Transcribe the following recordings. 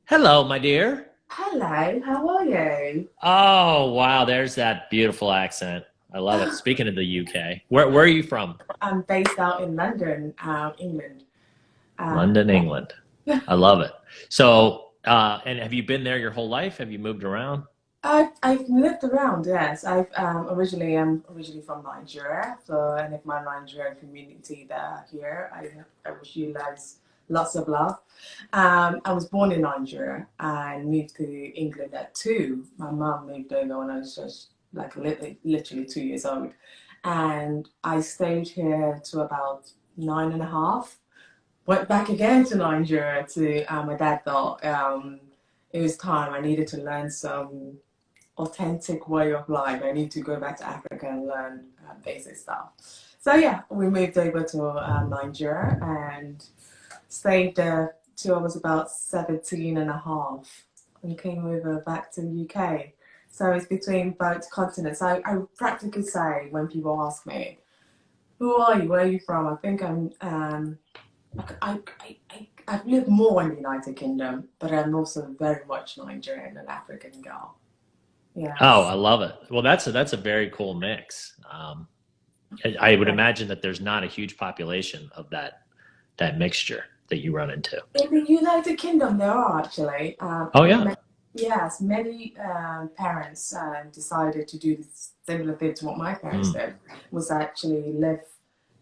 Hello, my dear. Hello, how are you? Oh, wow, there's that beautiful accent. I love it. Speaking of the UK, where are you from? I'm based out in London, England. London, Yeah. England. I love it. So, and have you been there your whole life? Have you moved around? I've lived around, yes. I'm originally from Nigeria, so and if my Nigerian community that are here, I wish you guys lots of love. I was born in Nigeria and moved to England at 2. My mom moved over when I was just like literally 2 years old, and I stayed here to about 9.5. Went back again to Nigeria to my dad thought it was time I needed to learn some authentic way of life. I need to go back to Africa and learn basic stuff. So yeah, we moved over to Nigeria and stayed there till I was about 17 and a half and came over back to the UK. So it's between both continents. I practically say when people ask me, who are you? Where are you from? I think I've lived more in the United Kingdom, but I'm also very much Nigerian and African girl. Oh, Yes. I love it. Well, that's a very cool mix. I would Yeah. imagine that there's not a huge population of that mixture that you run into. In the United Kingdom, there are actually, Oh yeah. yes, many parents decided to do this similar thing to what my parents Mm. did, was actually live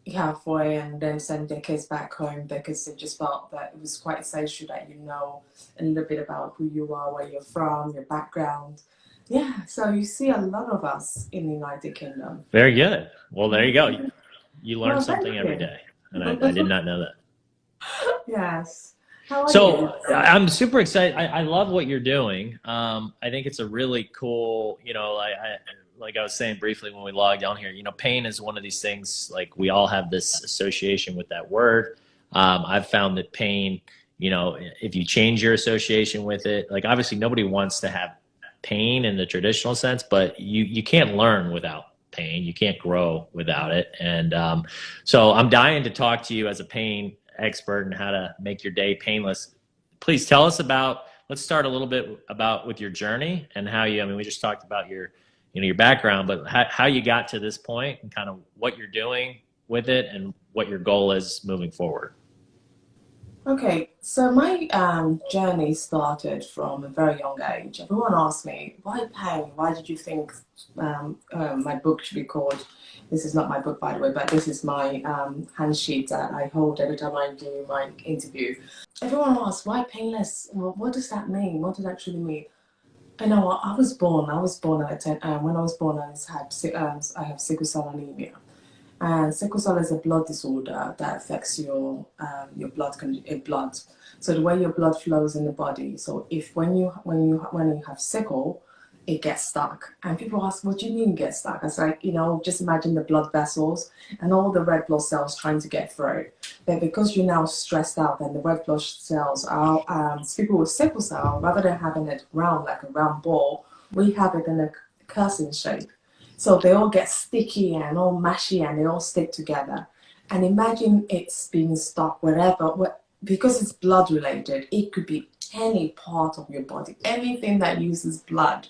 halfway and then send their kids back home because they just felt that it was quite essential that you know a little bit about who you are, where you're from, your background. Yeah, so you see a lot of us in the United Kingdom. Very good. Well, there you go. You learn Well, thank something every you. day, and I did not know that. Yes. How are you? So I'm super excited. I love what you're doing. I think it's a really cool, like I was saying briefly when we logged on here, pain is one of these things, like we all have this association with that word. I've found that pain, if you change your association with it, like obviously nobody wants to have pain in the traditional sense, but you can't learn without pain. You can't grow without it. And so I'm dying to talk to you as a pain expert and how to make your day painless. Please tell us about, let's start a little bit about with your journey and how you, I mean, we just talked about your background, but how you got to this point and kind of what you're doing with it and what your goal is moving forward. Okay, so my journey started from a very young age. Everyone asked me, why pain? Why did you think my book should be called? This is not my book, by the way, but this is my handsheet that I hold every time I do my interview. Everyone asks, why painless? Well, what does that mean? What does that actually mean? I know I was born at 10, when I was born, I have sickle cell anemia. And sickle cell is a blood disorder that affects your blood. So the way your blood flows in the body. So if when you have sickle, it gets stuck. And people ask, what do you mean get stuck? It's like, just imagine the blood vessels and all the red blood cells trying to get through. But because you're now stressed out and the red blood cells are, people with sickle cell, rather than having it round like a round ball, we have it in a crescent shape. So they all get sticky and all mashy and they all stick together. And imagine it's being stuck wherever, because it's blood related, it could be any part of your body, anything that uses blood.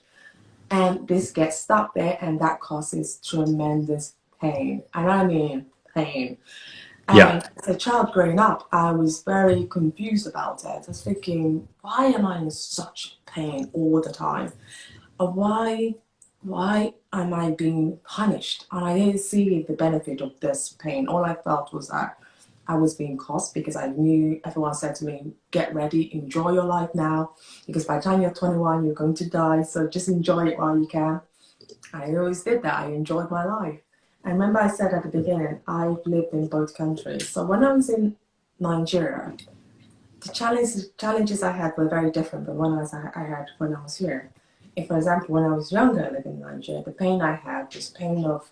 And this gets stuck there and that causes tremendous pain. And I mean pain. Yeah. And as a child growing up, I was very confused about it. I was thinking, why am I in such pain all the time? Why am I being punished? And I didn't see the benefit of this pain. All I felt was that I was being cursed because I knew everyone said to me, get ready, enjoy your life now, because by the time you're 21, you're going to die. So just enjoy it while you can. I always did that. I enjoyed my life. I remember I said at the beginning, I've lived in both countries. So when I was in Nigeria, the challenges I had were very different than I had when I was here. If, for example, when I was younger living in Nigeria, the pain I had was pain of,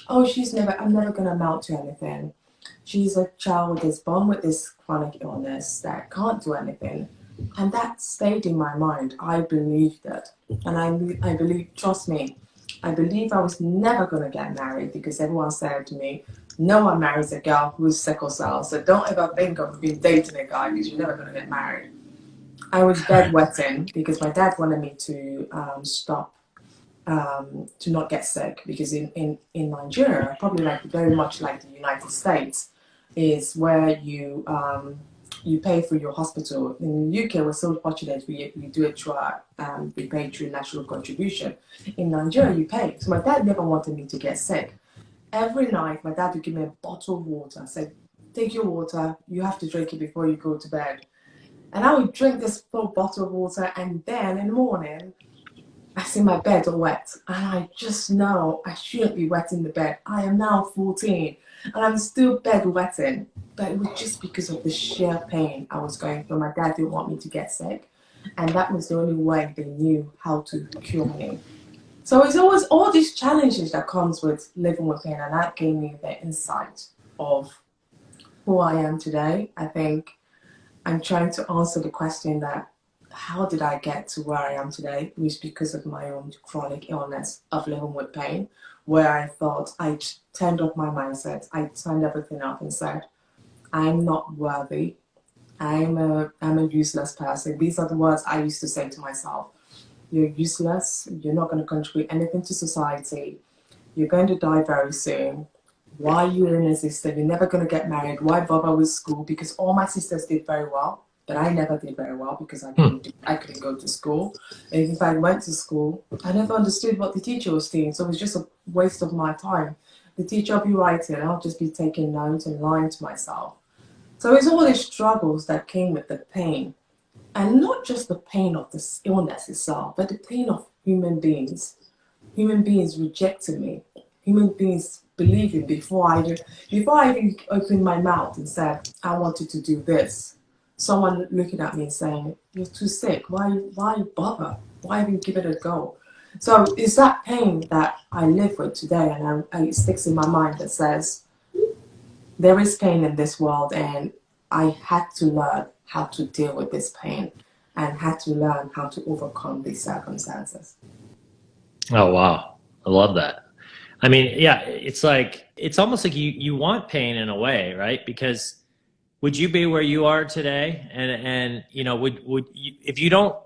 oh, I'm never going to amount to anything. She's a child that's born with this chronic illness that can't do anything. And that stayed in my mind. I believed it. And I believe, trust me, I believe I was never going to get married because everyone said to me, No one marries a girl who's sickle cell, so don't ever think of being dating a guy because you're never going to get married. I was bedwetting because my dad wanted me to stop, to not get sick, because in Nigeria, probably like very much like the United States, is where you pay for your hospital. In the UK, we're so fortunate we do it through our, we pay through national contribution. In Nigeria, you pay. So my dad never wanted me to get sick. Every night, my dad would give me a bottle of water, say, take your water, you have to drink it before you go to bed. And I would drink this full bottle of water, and then in the morning, I see my bed all wet. And I just know I shouldn't be wetting the bed. I am now 14, and I'm still bedwetting. But it was just because of the sheer pain I was going through. My dad didn't want me to get sick, and that was the only way they knew how to cure me. So it's always all these challenges that comes with living with pain, and that gave me the insight of who I am today. I think I'm trying to answer the question that how did I get to where I am today? It was because of my own chronic illness of living with pain, where I thought I turned off my mindset. I turned everything off and said, I'm not worthy. I'm a useless person. These are the words I used to say to myself. You're useless. You're not going to contribute anything to society. You're going to die very soon. Why are you in existence? You're never going to get married. Why bother with school? Because all my sisters did very well, but I never did very well because I couldn't go to school. And if I went to school, I never understood what the teacher was doing. So it was just a waste of my time. The teacher will be writing, and I'll just be taking notes and lying to myself. So it's all these struggles that came with the pain. And not just the pain of this illness itself, but the pain of human beings. Human beings rejecting me. Human beings believing before I even opened my mouth and said, I wanted to do this. Someone looking at me and saying, you're too sick. Why bother? Why even give it a go? So it's that pain that I live with today, and it sticks in my mind that says, there is pain in this world, and I had to learn how to deal with this pain and had to learn how to overcome these circumstances. Oh, wow. I love that. I mean, yeah, it's like, it's almost like you want pain in a way, right? Because would you be where you are today? And you know, would you, if you don't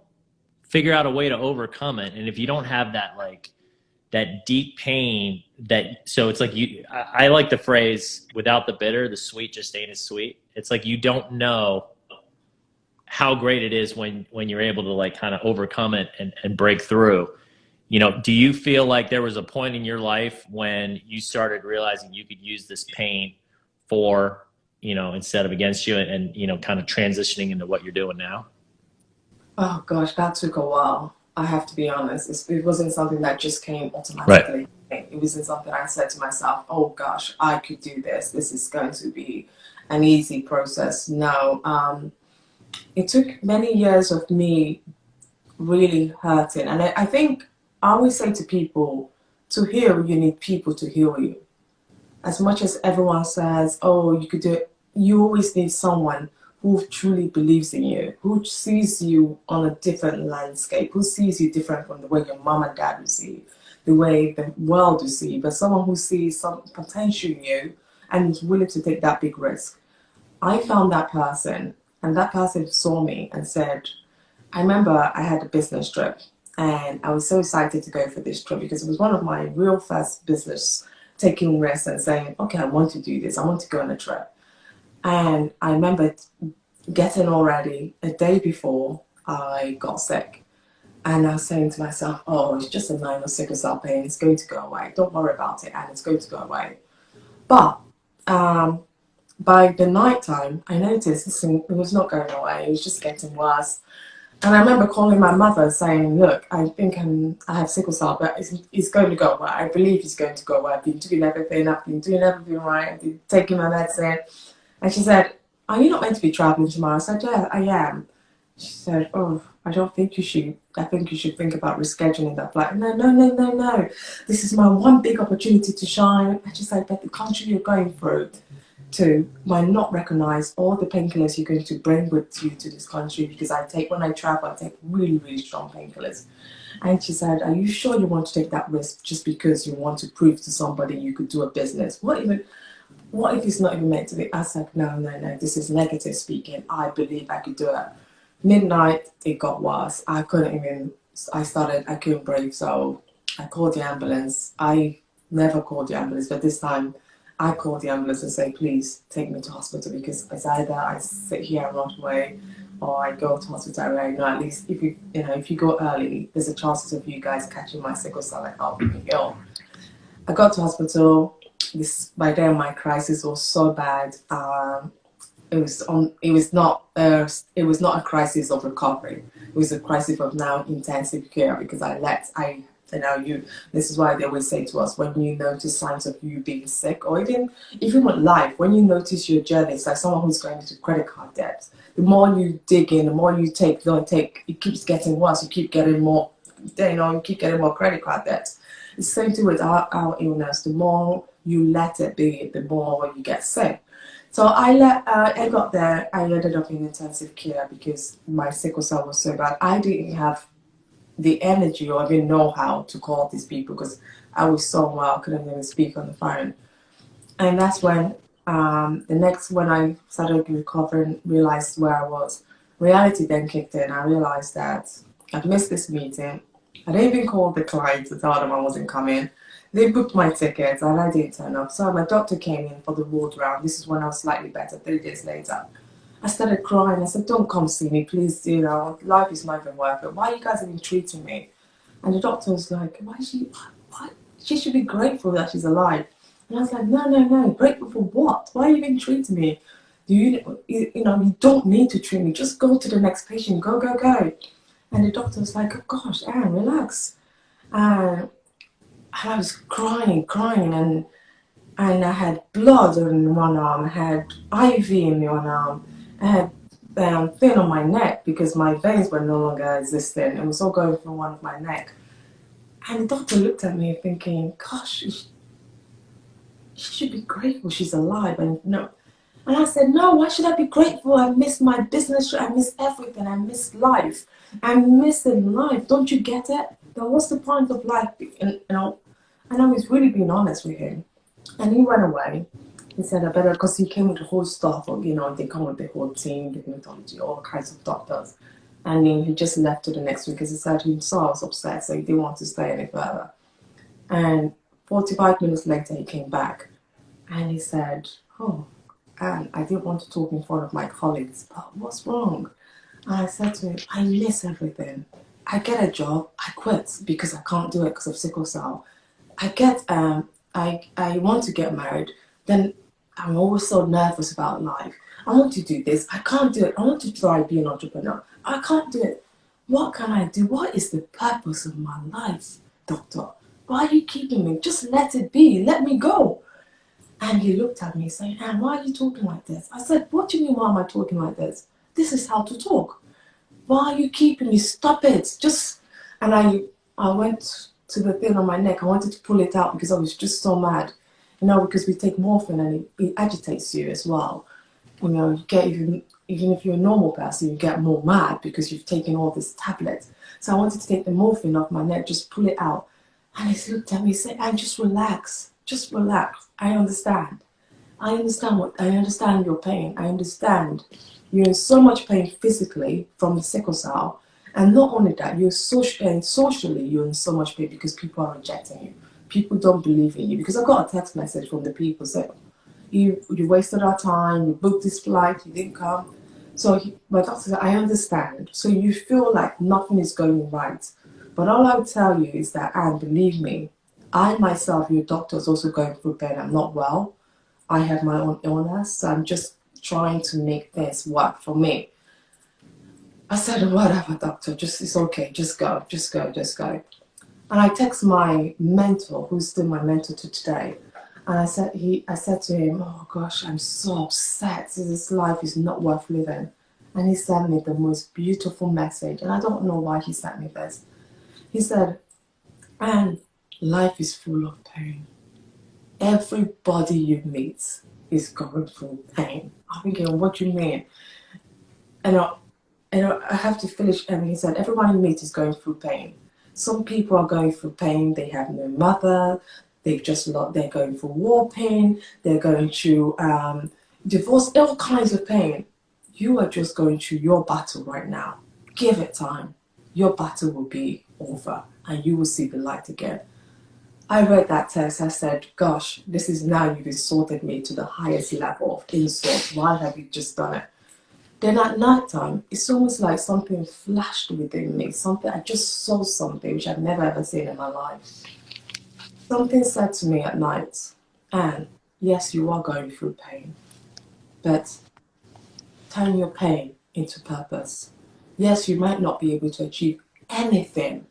figure out a way to overcome it, and if you don't have that, like, that deep pain that, so it's like I like the phrase, without the bitter, the sweet just ain't as sweet. It's like you don't know how great it is when you're able to, like, kind of overcome it and break through. You know, do you feel like there was a point in your life when you started realizing you could use this pain for, you know, instead of against you, and you know, kind of transitioning into what you're doing now? Oh gosh, that took a while. I have to be honest. It wasn't something that just came Right. automatically. It wasn't something I said to myself, oh gosh, I could do this. This is going to be an easy process. No, it took many years of me really hurting. And I think I always say to people, to heal, you need people to heal you. As much as everyone says, oh, you could do it, you always need someone who truly believes in you, who sees you on a different landscape, who sees you different from the way your mom and dad will see you, the way the world will see you, but someone who sees some potential in you and is willing to take that big risk. I found that person, and that person saw me and said, I remember I had a business trip, and I was so excited to go for this trip because it was one of my real first business, taking risks and saying, okay, I want to do this. I want to go on a trip. And I remember getting all ready a day before I got sick. And I was saying to myself, oh, it's just a minor sickle cell pain. It's going to go away. Don't worry about it. And it's going to go away. But by the night time, I noticed this thing, it was not going away. It was just getting worse. And I remember calling my mother saying, look, I think I have sickle cell, but it's going to go away. I believe it's going to go away. I've been doing everything. I've been doing everything right. I've been taking my medicine. And she said, are you not meant to be traveling tomorrow? I said, yeah, I am. She said, oh, I don't think you should. I think you should think about rescheduling that flight. No, no, no, no, no. This is my one big opportunity to shine. And she said, but the country you're going through to might not recognize all the painkillers you're going to bring with you to this country, because when I travel, I take really, really strong painkillers. And she said, are you sure you want to take that risk just because you want to prove to somebody you could do a business? What even? What if it's not even meant to be? I said, no, no, no, this is negative speaking. I believe I could do it. Midnight, it got worse. I couldn't breathe, so I called the ambulance. I never called the ambulance, but this time I called the ambulance and say, please take me to hospital, because it's either I sit here and rot away or I go to hospital. I know at least if you go early, there's a chance of you guys catching my sickle cell and helping me heal. I got to hospital. By then my crisis was so bad. It was not a crisis of recovery. It was a crisis of now intensive care, because this is why they always say to us, when you notice signs of you being sick, or even with life, when you notice your journey, it's like someone who's going into credit card debt. The more you dig in, the more you take, it keeps getting worse. You keep getting more, you keep getting more credit card debt. It's the same thing with our illness. The more you let it be, the more you get sick. So I got there. I ended up in intensive care because my sickle cell was so bad. I didn't have the energy or even know how to call these people, because I was so well, I couldn't even speak on the phone. And that's when when I started recovering, realized where I was. Reality then kicked in. I realized that I'd missed this meeting. I didn't even call the client to tell them I wasn't coming. They booked my tickets and I didn't turn up. So my doctor came in for the ward round. This is when I was slightly better, 3 days later. I started crying. I said, don't come see me, please. Life is not even worth it. Why are you guys even treating me? And the doctor was like, why? She should be grateful that she's alive. And I was like, no. Grateful for what? Why are you even treating me? You don't need to treat me. Just go to the next patient. Go. And the doctor was like, oh gosh, Anne, relax. And I was crying, and I had blood in one arm, I had IV in one arm, I had thin on my neck because my veins were no longer existing. It was all going through one of my neck. And the doctor looked at me thinking, gosh, she should be grateful she's alive. And I said, no, why should I be grateful? I miss my business, I miss everything, I miss life. I'm missing life. Don't you get it? Then what's the point of life? And I was really being honest with him. And he went away. He said, I better, because he came with the whole staff of, they come with the whole team, the hematology, all kinds of doctors. And then he just left to the next week because he said he saw I was upset, so he didn't want to stay any further. And 45 minutes later, he came back and he said, oh, and I didn't want to talk in front of my colleagues, but what's wrong? And I said to him, I miss everything. I get a job, I quit because I can't do it because of sickle cell. I want to get married, then I'm always so nervous about life. I want to do this, I can't do it. I want to try be an entrepreneur, I can't do it. What can I do? What is the purpose of my life, doctor? Why are you keeping me? Just let it be, let me go. And he looked at me saying, Anne, why are you talking like this? I said, what do you mean, why am I talking like this? This is how to talk. Why are you keeping me? Stop it. And I went to the thing on my neck. I wanted to pull it out because I was just so mad. Because we take morphine and it agitates you as well. You get, even if you're a normal person, you get more mad because you've taken all these tablets. So I wanted to take the morphine off my neck, just pull it out. And he looked at me and said, Anne, just relax. Just relax. I understand. I understand your pain. I understand. You're in so much pain physically from the sickle cell. And not only that, socially, you're in so much pain because people are rejecting you. People don't believe in you. Because I got a text message from the people saying, you wasted our time, you booked this flight, you didn't come. So my doctor said, I understand. So you feel like nothing is going right. But all I would tell you is that, Anne, believe me, I myself, your doctor, is also going through pain. I'm not well. I have my own illness, so I'm just trying to make things work for me. I said, whatever, doctor, it's okay, just go. And I text my mentor, who's still my mentor to today, and I said to him, oh gosh, I'm so upset. This life is not worth living. And he sent me the most beautiful message, and I don't know why he sent me this. He said, Anne, life is full of pain. Everybody you meet is going through pain. I'm thinking, what do you mean? And I have to finish. And he said, everyone you meet is going through pain. Some people are going through pain. They have no mother. they're going through war pain, they're going through divorce, all kinds of pain. You are just going through your battle right now. Give it time. Your battle will be over and you will see the light again. I read that text. I said, gosh, this is now you've insulted me to the highest level of insult. Why have you just done it? Then at night time, it's almost like something flashed within me. I just saw something which I've never ever seen in my life. Something said to me at night, Anne, yes, you are going through pain, but turn your pain into purpose. Yes, you might not be able to achieve anything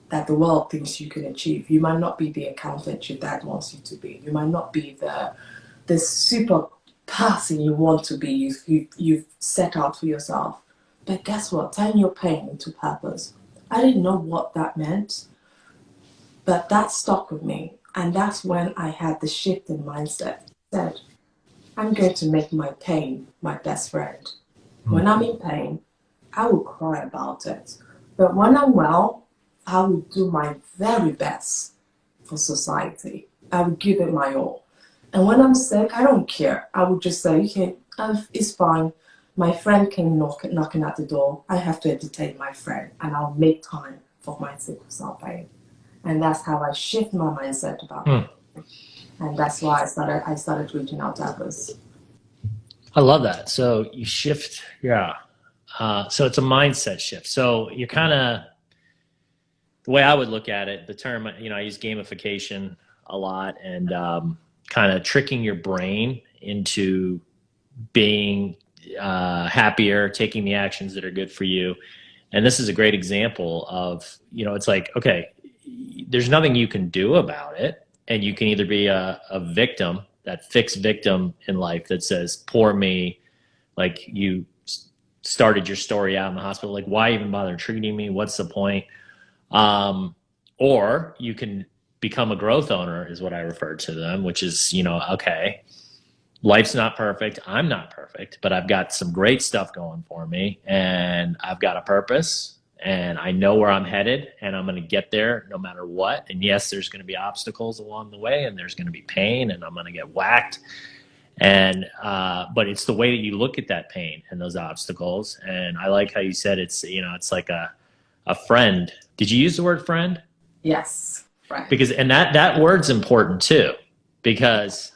that the world thinks you can achieve. You might not be the accountant your dad wants you to be. You might not be the super person you want to be, you've set out for yourself. But guess what? Turn your pain into purpose. I didn't know what that meant, but that stuck with me. And that's when I had the shift in mindset. I said, I'm going to make my pain my best friend. When I'm in pain, I will cry about it. But when I'm well, I will do my very best for society. I will give it my all. And when I'm sick, I don't care. I would just say, okay, it's fine. My friend came knocking at the door. I have to entertain my friend, and I'll make time for my sickle cell pain. And that's how I shift my mindset about it. And that's why I started reaching out to others. I love that. So you shift, yeah. So it's a mindset shift. So you're kind of, the way I would look at it, the term, I use gamification a lot, and kind of tricking your brain into being happier, taking the actions that are good for you. And this is a great example of, it's like, okay, there's nothing you can do about it. And you can either be a victim, that fixed victim in life that says, poor me, like you started your story out in the hospital, like why even bother treating me? What's the point? Or you can become a growth owner, is what I refer to them, which is, okay, life's not perfect. I'm not perfect, but I've got some great stuff going for me, and I've got a purpose, and I know where I'm headed, and I'm going to get there no matter what. And yes, there's going to be obstacles along the way, and there's going to be pain, and I'm going to get whacked. And, but it's the way that you look at that pain and those obstacles. And I like how you said it's, it's like a friend. Did you use the word friend? Yes. Right. Because, and that word's important too, because,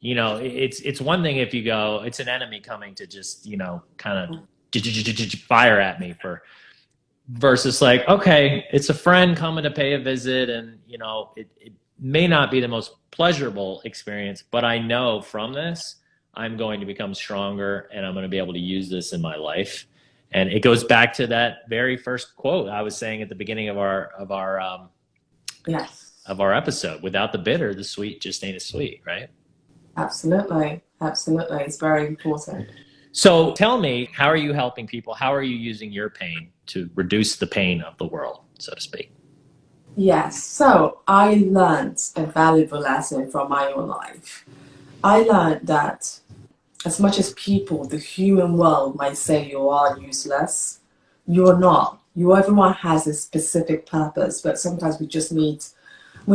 it's one thing if you go, it's an enemy coming to just, kind of fire at me versus like, okay, it's a friend coming to pay a visit, and, it may not be the most pleasurable experience, but I know from this, I'm going to become stronger, and I'm going to be able to use this in my life. And it goes back to that very first quote I was saying at the beginning of our episode. Without the bitter, the sweet just ain't as sweet, right? Absolutely. It's very important. So tell me, how are you helping people? How are you using your pain to reduce the pain of the world, so to speak? Yes. So I learned a valuable lesson from my own life. I learned that as much as people, the human world might say you are useless, you're not. Everyone has a specific purpose, but sometimes we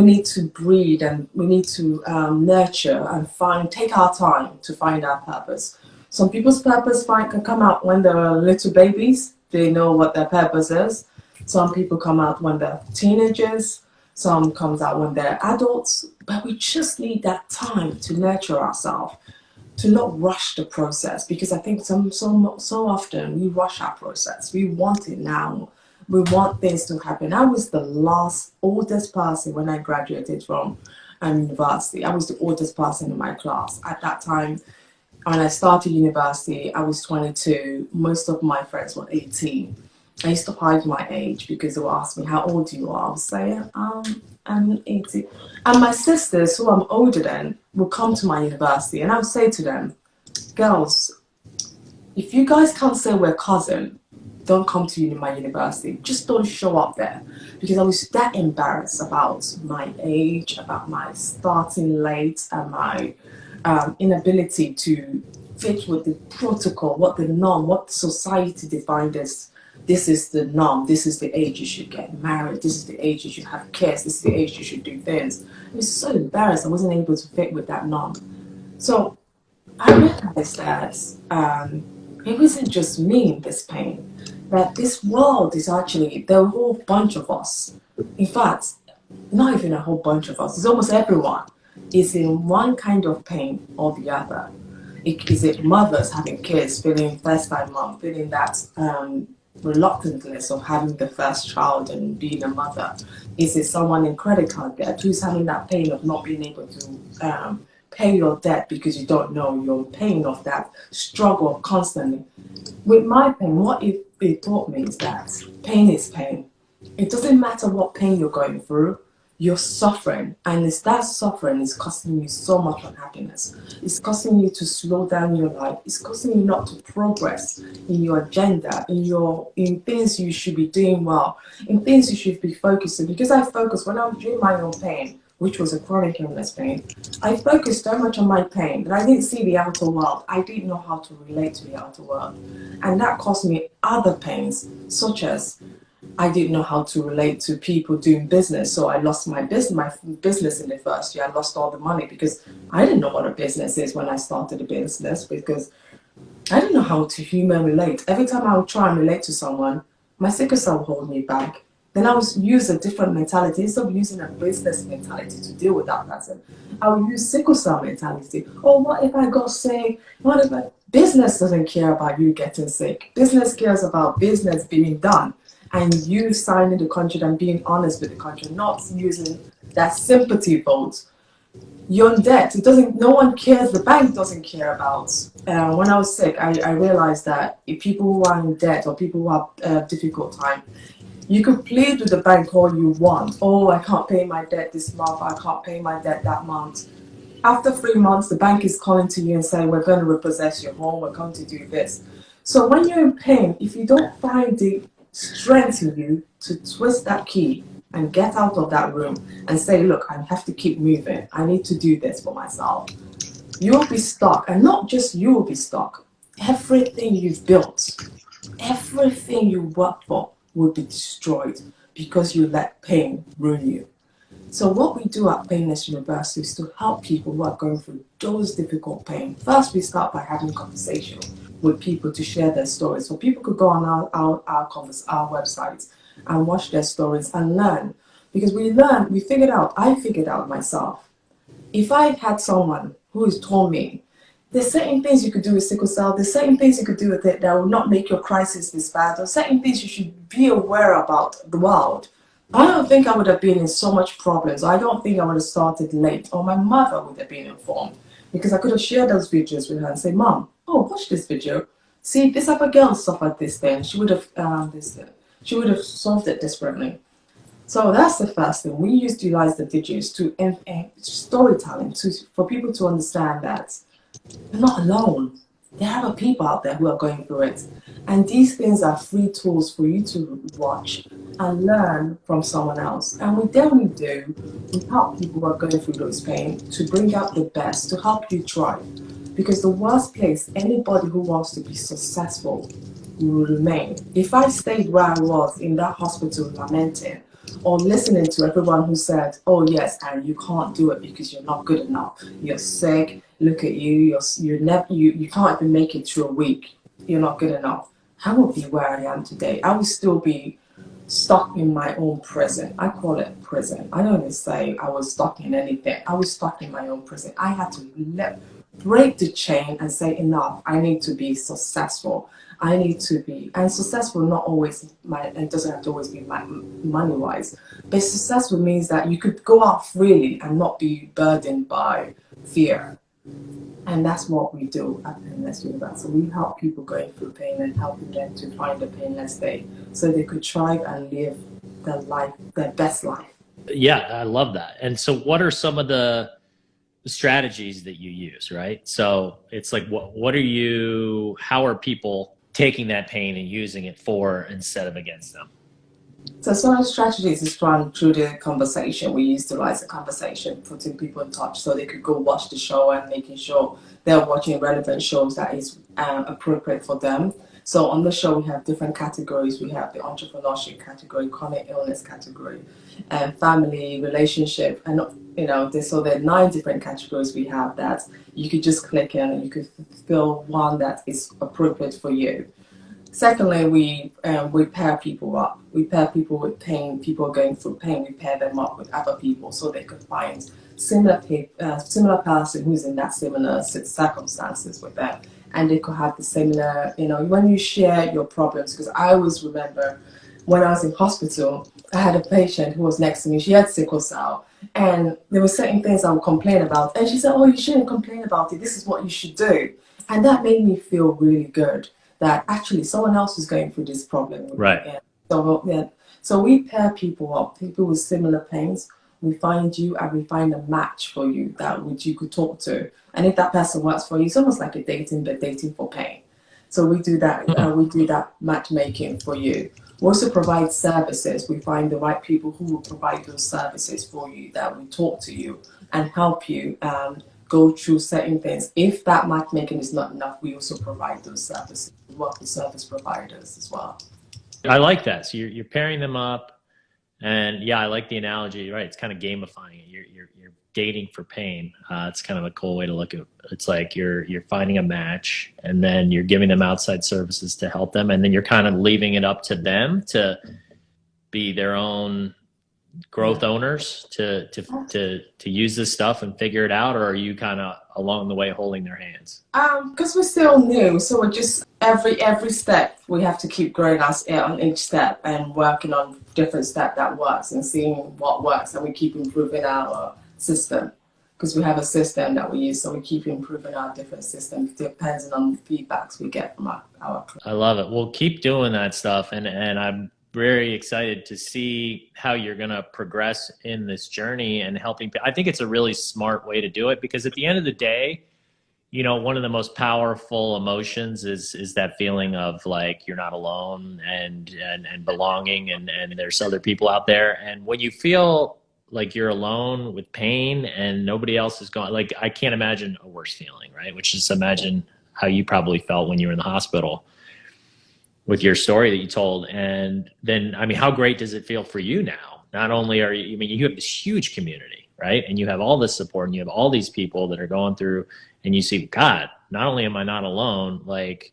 need to breed, and we need to nurture and take our time to find our purpose. Some people's purpose can come out when they're little babies. They know what their purpose is. Some people come out when they're teenagers. Some comes out when they're adults. But we just need that time to nurture ourselves, to not rush the process, because I think so often we rush our process. We want it now. We want things to happen. I was the oldest person when I graduated from university. I was the oldest person in my class. At that time, when I started university, I was 22. Most of my friends were 18. I used to hide my age because they would ask me, how old you are? I would say, I'm 18. And my sisters, who I'm older than, would come to my university, and I would say to them, girls, if you guys can't say we're cousins, don't come to my university. Just don't show up there. Because I was that embarrassed about my age, about my starting late, and my inability to fit with the protocol, what the norm, what society defined as this is the norm, this is the age you should get married, this is the age you should have kids, this is the age you should do things. I was so embarrassed I wasn't able to fit with that norm. So I realized that it wasn't just me in this pain, that this world is actually, there are a whole bunch of us. In fact, not even a whole bunch of us, it's almost everyone is in one kind of pain or the other. Is it mothers having kids, feeling first time mom, feeling that reluctantness of having the first child and being a mother? Is it someone in credit card debt who's having that pain of not being able to pay your debt because you don't know you're paying off that struggle constantly? With my pain, what it taught me is that pain is pain. It doesn't matter what pain you're going through, you're suffering, and it's that suffering is costing you so much unhappiness. It's costing you to slow down your life. It's costing you not to progress in your agenda, in things you should be doing well, in things you should be focusing. Because I focused when I was doing my own pain, which was a chronic illness pain, I focused so much on my pain that I didn't see the outer world. I didn't know how to relate to the outer world. And that caused me other pains, such as I didn't know how to relate to people doing business. So I lost my business in the first year. I lost all the money because I didn't know what a business is when I started a business, because I didn't know how to human relate. Every time I would try and relate to someone, my sickle cell would hold me back. Then I would use a different mentality. Instead of using a business mentality to deal with that person, I would use sickle cell mentality. Oh, what if I got sick? What if I... Business doesn't care about you getting sick. Business cares about business being done and you signing the contract and being honest with the contract, not using that sympathy vote. You're in debt. It doesn't. No one cares. The bank doesn't care about. When I was sick, I realized that if people who are in debt or people who have a difficult time, you could plead with the bank all you want. Oh, I can't pay my debt this month. I can't pay my debt that month. After 3 months, the bank is calling to you and saying, we're going to repossess your home. We're going to do this. So when you're in pain, if you don't find the strength in you to twist that key and get out of that room and say, look, I have to keep moving. I need to do this for myself. You'll be stuck. And not just you will be stuck. Everything you've built, everything you worked for will be destroyed because you let pain ruin you. So what we do at Painless University is to help people who are going through those difficult pain. First, we start by having conversation with people to share their stories. So people could go on our websites and watch their stories and learn. Because I figured out myself. If I had someone who has told me, there's certain things you could do with sickle cell, there's certain things you could do with it that will not make your crisis this bad, or certain things you should be aware about the world, I don't think I would have been in so much problems. I don't think I would have started late, or my mother would have been informed, because I could have shared those videos with her and say, Mom, oh, watch this video. See, this other girl suffered this thing. She would have she would have solved it differently. So that's the first thing. We used to utilize the videos to storytelling for people to understand that they're not alone. There are other people out there who are going through it. And these things are free tools for you to watch and learn from someone else. And we help people who are going through those pain to bring out the best, to help you thrive. Because the worst place anybody who wants to be successful will remain. If I stayed where I was in that hospital lamenting, or listening to everyone who said, oh yes, and you can't do it because you're not good enough, you're sick, look at you, you can't even make it through a week, you're not good enough, I would be where I am today. I would still be stuck in my own prison. I call it prison. I don't even say I was stuck in anything. I was stuck in my own prison. I had to break the chain and say, enough, I need to be successful. I need to be, and successful not always, it doesn't have to always be money-wise, but successful means that you could go out freely and not be burdened by fear. And that's what we do at Painless University. So we help people going through pain and helping them to find a painless day so they could thrive and live their best life. Yeah, I love that. And so what are some of the strategies that you use, right? So it's like, how are people taking that pain and using it for instead of against them? So some of the strategies is run through the conversation. We utilize the conversation, putting people in touch so they could go watch the show and making sure they're watching relevant shows that is appropriate for them. So on the show, we have different categories. We have the entrepreneurship category, chronic illness category, and family, relationship, and so there are 9 different categories we have that you could just click in and you could fill one that is appropriate for you. Secondly, we pair people up. We pair people with pain. People going through pain. We pair them up with other people so they could find similar person who's in that similar circumstances with them, and they could have the similar. When you share your problems, because I always remember when I was in hospital, I had a patient who was next to me. She had sickle cell, and there were certain things I would complain about, and she said, "Oh, you shouldn't complain about it. This is what you should do," and that made me feel really good, that actually someone else is going through this problem. Right. So we pair people up, people with similar pains. We find you and we find a match for you that which you could talk to. And if that person works for you, it's almost like a dating, but dating for pain. So we do that. We do that matchmaking for you. We also provide services. We find the right people who will provide those services for you, that will talk to you and help you go through certain things. If that matchmaking is not enough, we also provide those services. We work with service providers as well. I like that. So you're pairing them up, and yeah, I like the analogy. Right, it's kind of gamifying it. You're dating for pain. It's kind of a cool way to look at it. It's like you're finding a match, and then you're giving them outside services to help them, and then you're kind of leaving it up to them to be their own growth owners to use this stuff and figure it out, or are you kind of along the way holding their hands? Because we're still new, so we're just every step we have to keep growing us on each step and working on different step that works and seeing what works, and we keep improving our system because we have a system that we use, so we keep improving our different systems depending on the feedbacks we get from our clients. I love it. Well, keep doing that stuff, and I'm very excited to see how you're going to progress in this journey and helping. I think it's a really smart way to do it, because at the end of the day, one of the most powerful emotions is that feeling of like you're not alone and belonging, and there's other people out there. And when you feel like you're alone with pain and nobody else is going, like, I can't imagine a worse feeling, right? Which is, imagine how you probably felt when you were in the hospital with your story that you told. And then, I mean, how great does it feel for you now? Not only are you, you have this huge community, right? And you have all this support, and you have all these people that are going through, and you see, God, not only am I not alone, like,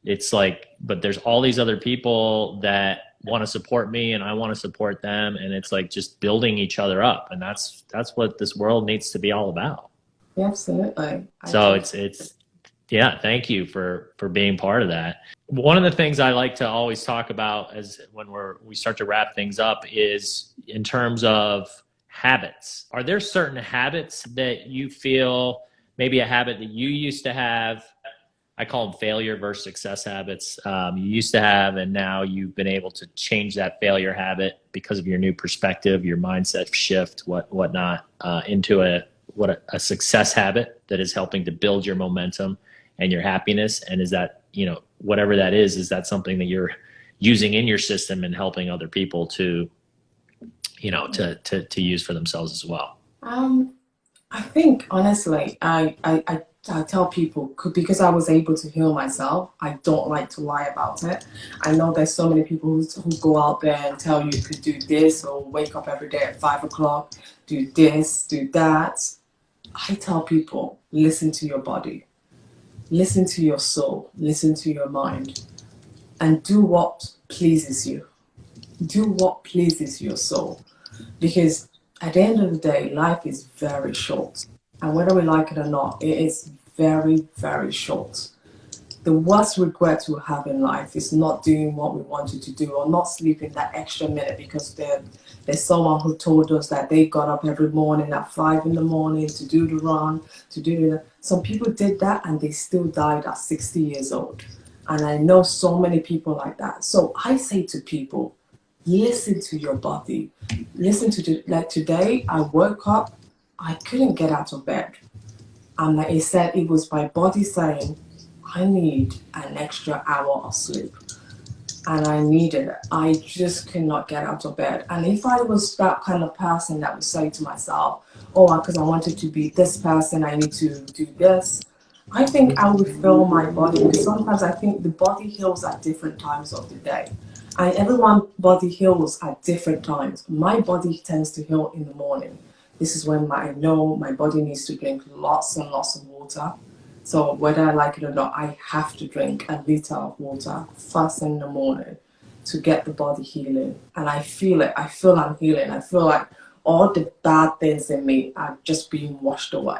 it's like, but there's all these other people that want to support me, and I want to support them. And it's like just building each other up. And that's what this world needs to be all about. Yeah, absolutely. So it's, yeah, thank you for being part of that. One of the things I like to always talk about as when we start to wrap things up is in terms of habits. Are there certain habits that you feel, maybe a habit that you used to have, I call them failure versus success habits, you used to have, and now you've been able to change that failure habit because of your new perspective, your mindset shift, whatnot, into a success habit that is helping to build your momentum and your happiness? And is that, whatever that is that something that you're using in your system and helping other people to use for themselves as well? I think honestly, I tell people, because I was able to heal myself, I don't like to lie about it. I know there's so many people who go out there and tell you could do this, or wake up every day at 5 o'clock, do this, do that. I tell people, listen to your body, listen to your soul, listen to your mind, and do what pleases you. Do what pleases your soul. Because at the end of the day, life is very short. And whether we like it or not, it is very, very short. The worst regret we have in life is not doing what we wanted to do, or not sleeping that extra minute because there's someone who told us that they got up every morning at 5 in the morning to do the run, to do the... Some people did that and they still died at 60 years old. And I know so many people like that. So I say to people, listen to your body. Listen to like today, I woke up, I couldn't get out of bed. And like it said, it was my body saying, I need an extra hour of sleep. And I needed it. I just could not get out of bed. And if I was that kind of person that would say to myself, oh, because I wanted to be this person, I need to do this, I think I would feel my body, because sometimes I think the body heals at different times of the day. And everyone's body heals at different times. My body tends to heal in the morning. This is when I know my body needs to drink lots and lots of water. So whether I like it or not, I have to drink a liter of water first thing in the morning to get the body healing. And I feel it. I feel I'm healing. I feel like all the bad things in me are just being washed away.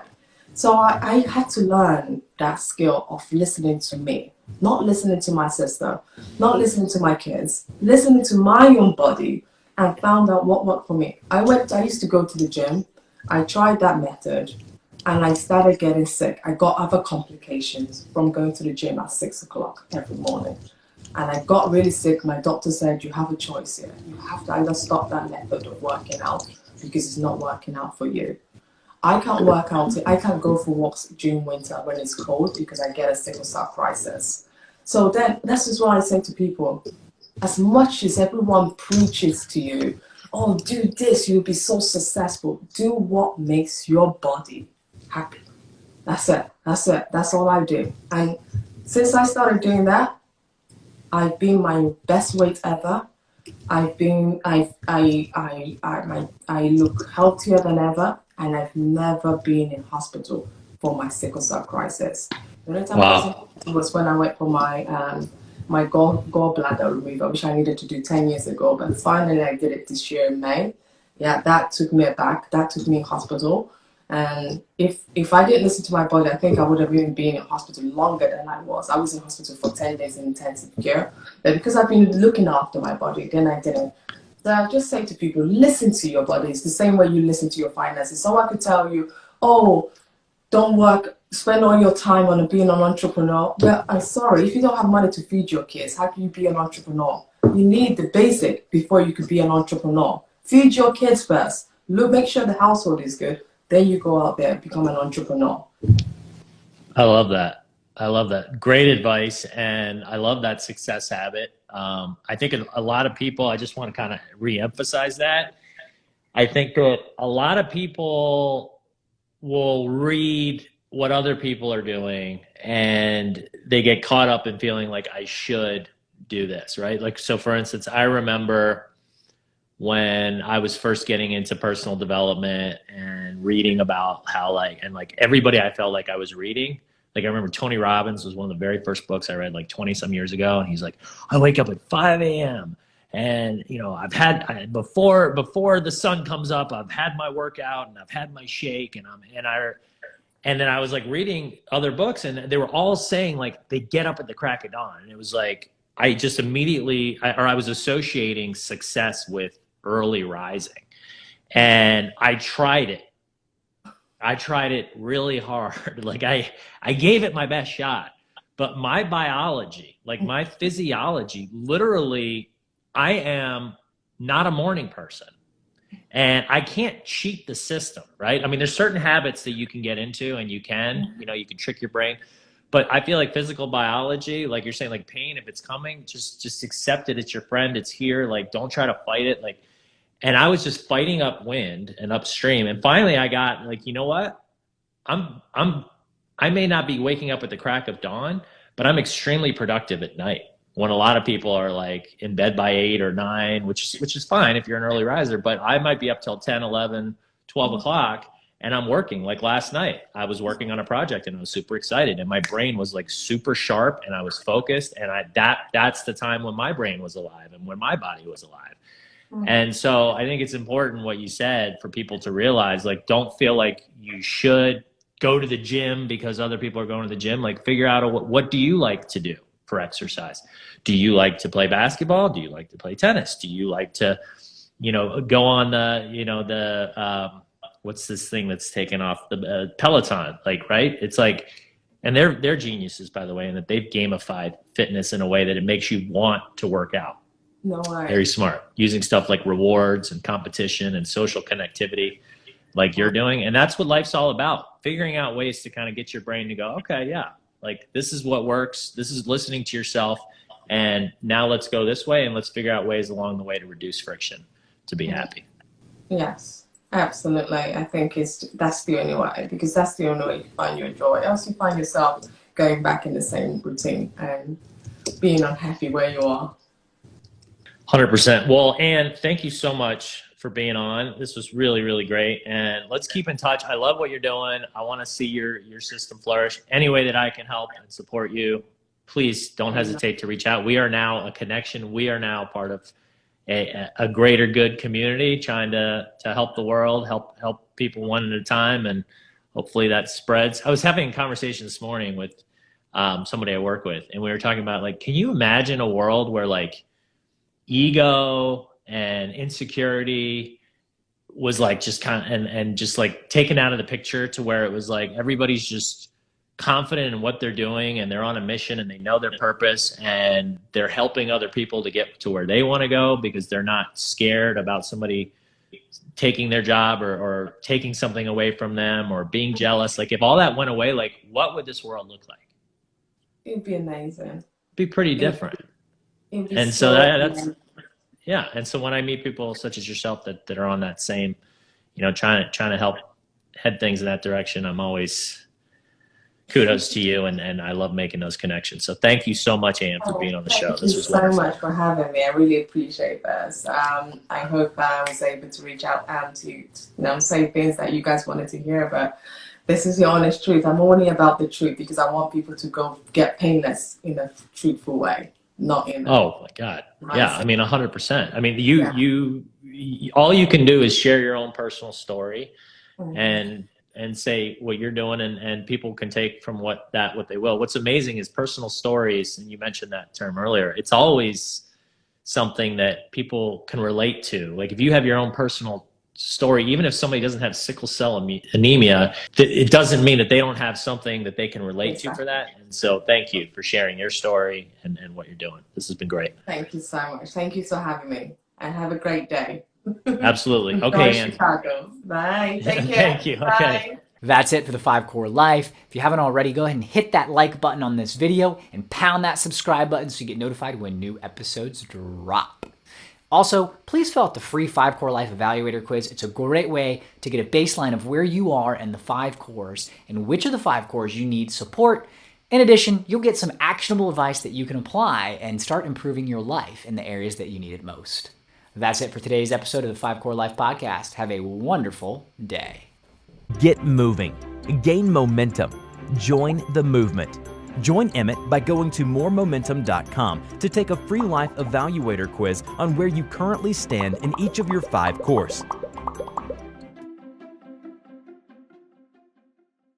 So I had to learn that skill of listening to me, not listening to my sister, not listening to my kids, listening to my own body, and found out what worked for me. I used to go to the gym. I tried that method and I started getting sick. I got other complications from going to the gym at 6 o'clock every morning. And I got really sick. My doctor said, you have a choice here. You have to either stop that method of working out because it's not working out for you. I can't work out, I can't go for walks during winter when it's cold because I get a sickle cell crisis. So then, this is what I say to people. As much as everyone preaches to you, oh, do this, you'll be so successful. Do what makes your body happy. That's it. That's it. That's all I do. And since I started doing that, I've been my best weight ever. I look healthier than ever, and I've never been in hospital for my sickle cell crisis. The only time I was in Wow. hospital was when I went for my gallbladder removal, which I needed to do 10 years ago, but finally I did it this year in May. Yeah, that took me aback. That took me in hospital. And if I didn't listen to my body, I think I would have even been in hospital longer than I was. I was in hospital for 10 days in intensive care. But because I've been looking after my body, then I didn't. So I just say to people, listen to your body. It's the same way you listen to your finances. Someone could tell you, oh, don't work, spend all your time on being an entrepreneur. Well, I'm sorry, if you don't have money to feed your kids, how can you be an entrepreneur? You need the basic before you could be an entrepreneur. Feed your kids first. Look, make sure the household is good. Then you go out there and become an entrepreneur. I love that. I love that. Great advice. And I love that success habit. I think a lot of people, I just want to kind of reemphasize that. I think that a lot of people will read what other people are doing and they get caught up in feeling like I should do this, right? Like, so for instance, I remember when I was first getting into personal development and reading about how like everybody I felt like I was reading. Like I remember Tony Robbins was one of the very first books I read like 20 some years ago. And he's like, I wake up at 5 a.m. and before the sun comes up, I've had my workout and I've had my shake and then I was like reading other books and they were all saying like they get up at the crack of dawn. And it was like, I just immediately, I was associating success with early rising. And I tried it. I tried it really hard. Like I gave it my best shot. But my biology, like my physiology, literally, I am not a morning person. And I can't cheat the system, right? I mean, there's certain habits that you can get into and you can trick your brain. But I feel like physical biology, like you're saying, like pain, if it's coming, just accept it. It's your friend. It's here. Like, don't try to fight it. Like, and I was just fighting upwind and upstream. And finally I got like, you know what? I'm I may not be waking up at the crack of dawn, but I'm extremely productive at night when a lot of people are like in bed by 8 or 9, which is fine if you're an early riser, but I might be up till 10, 11, 12 o'clock and I'm working. Like last night, I was working on a project and I was super excited and my brain was like super sharp and I was focused and that's the time when my brain was alive and when my body was alive. And so I think it's important what you said for people to realize, like, don't feel like you should go to the gym because other people are going to the gym. Like, figure out what do you like to do for exercise? Do you like to play basketball? Do you like to play tennis? Do you like to, go on what's this thing that's taken off the Peloton? Like, right? It's like, and they're geniuses, by the way, in that they've gamified fitness in a way that it makes you want to work out. No way. Very smart, using stuff like rewards and competition and social connectivity like you're doing. And that's what life's all about, figuring out ways to kind of get your brain to go, okay, yeah, like this is what works. This is listening to yourself. And now let's go this way and let's figure out ways along the way to reduce friction to be happy. Yes. Absolutely. I think that's the only way, because that's the only way you find your joy. Else you find yourself going back in the same routine and being unhappy where you are. 100%. Well, Anne, thank you so much for being on. This was really, really great. And let's keep in touch. I love what you're doing. I want to see your system flourish. Any way that I can help and support you, please don't hesitate to reach out. We are now a connection. We are now part of a greater good community, trying to help the world, help people one at a time, and hopefully that spreads. I was having a conversation this morning with somebody I work with, and we were talking about, like, can you imagine a world where, like, ego and insecurity was like just kind of and just like taken out of the picture, to where it was like everybody's just confident in what they're doing, and they're on a mission, and they know their purpose, and they're helping other people to get to where they want to go, because they're not scared about somebody taking their job or taking something away from them or being jealous. Like, if all that went away, like, what would this world look like? It'd be amazing. It'd be pretty different. It'd be And so that's, yeah. And so when I meet people such as yourself that are on that same, trying to help head things in that direction, I'm always kudos to you, and I love making those connections. So thank you so much, Anne, for being on the show. This was wonderful. Thank you so much for having me. I really appreciate this. I hope I was able to reach out and to say things that you guys wanted to hear, but this is the honest truth. I'm only about the truth because I want people to go get painless in a truthful way, not in oh my God. Yeah, I mean 100%. I mean, you all you can do is share your own personal story, and say what you're doing, and people can take from what they will. What's amazing is personal stories, and you mentioned that term earlier. It's always something that people can relate to. Like, if you have your own personal story, even if somebody doesn't have sickle cell anemia, it doesn't mean that they don't have something that they can relate to for that. And so thank you for sharing your story and what you're doing. This has been great. Thank you so much. Thank you for having me, and have a great day. Absolutely. Okay, Anne. Chicago. Bye. Take care. Thank you. Bye. Okay. That's it for the 5 Core Life. If you haven't already, go ahead and hit that like button on this video and pound that subscribe button so you get notified when new episodes drop. Also, please fill out the free 5 Core Life Evaluator quiz. It's a great way to get a baseline of where you are in the 5 cores and which of the 5 cores you need support. In addition, you'll get some actionable advice that you can apply and start improving your life in the areas that you need it most. That's it for today's episode of the 5 Core Life Podcast. Have a wonderful day. Get moving. Gain momentum. Join the movement. Join Emmett by going to moremomentum.com to take a free life evaluator quiz on where you currently stand in each of your 5 cores.